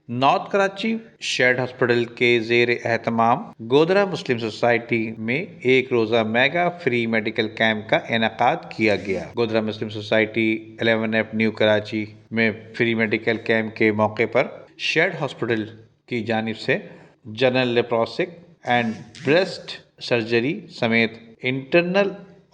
North Karachi shade hospital کے زیر اہتمام گودرا مسلم سوسائٹی میں ایک روزہ میگا فری میڈیکل کیمپ کا انعقاد کیا گیا۔ Godhra Muslim society 11F new Karachi میں فری میڈیکل کیمپ کے موقع پر شیڈ ہاسپٹل کی جانب سے جنرل لیپروسک اینڈ بریسٹ سرجری سمیت انٹرنل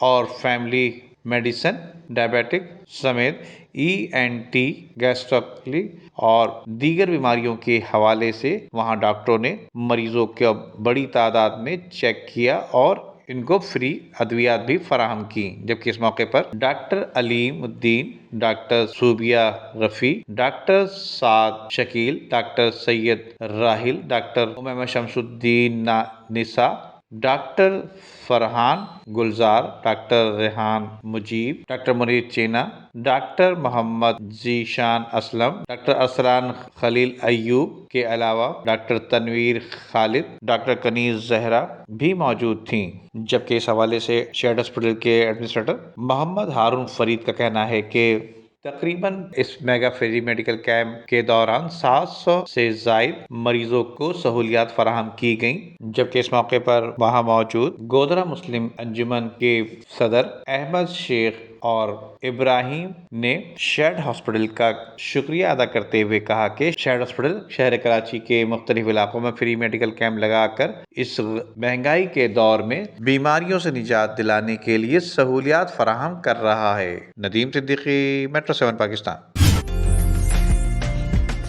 اور فیملی میڈیسن، ڈائبیٹک سمیت ENT، گیسٹرولوجی اور دیگر بیماریوں کے حوالے سے وہاں ڈاکٹروں نے مریضوں کو بڑی تعداد میں چیک کیا اور ان کو فری ادویات بھی فراہم کی، جبکہ اس موقع پر doctor Aleem Uddin, doctor Sobia Rafi, doctor Saad Shakeel, doctor Syed Rahil, doctor Umaima Shams Uddin Nisa, doctor Farhan Gulzar, doctor Rehan Mujeeb, doctor Munir Cheena, doctor Muhammad Zeeshan Aslam, doctor Arsalan Khalil Ayub کے علاوہ ڈاکٹر تنویر خالد، ڈاکٹر کنیز زہرا بھی موجود تھیں۔ جبکہ اس حوالے سے شیڈ ہاسپٹل کے ایڈمنسٹریٹر محمد ہارون فرید کا کہنا ہے کہ تقریباً اس میگا فری میڈیکل کیمپ کے دوران 700 سے زائد مریضوں کو سہولیات فراہم کی گئیں، جبکہ اس موقع پر وہاں موجود گودرا مسلم انجمن کے صدر احمد شیخ اور ابراہیم نے شیڈ ہاسپٹل کا شکریہ ادا کرتے ہوئے کہا کہ شیڈ ہاسپٹل شہر کراچی کے مختلف علاقوں میں فری میڈیکل کیمپ لگا کر اس مہنگائی کے دور میں بیماریوں سے نجات دلانے کے لیے سہولیات فراہم کر رہا ہے۔ ندیم صدیقی، میٹرو 7 پاکستان۔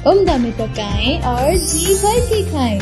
عمدہ میں پکائیں اور جی بھر کے کھائیں۔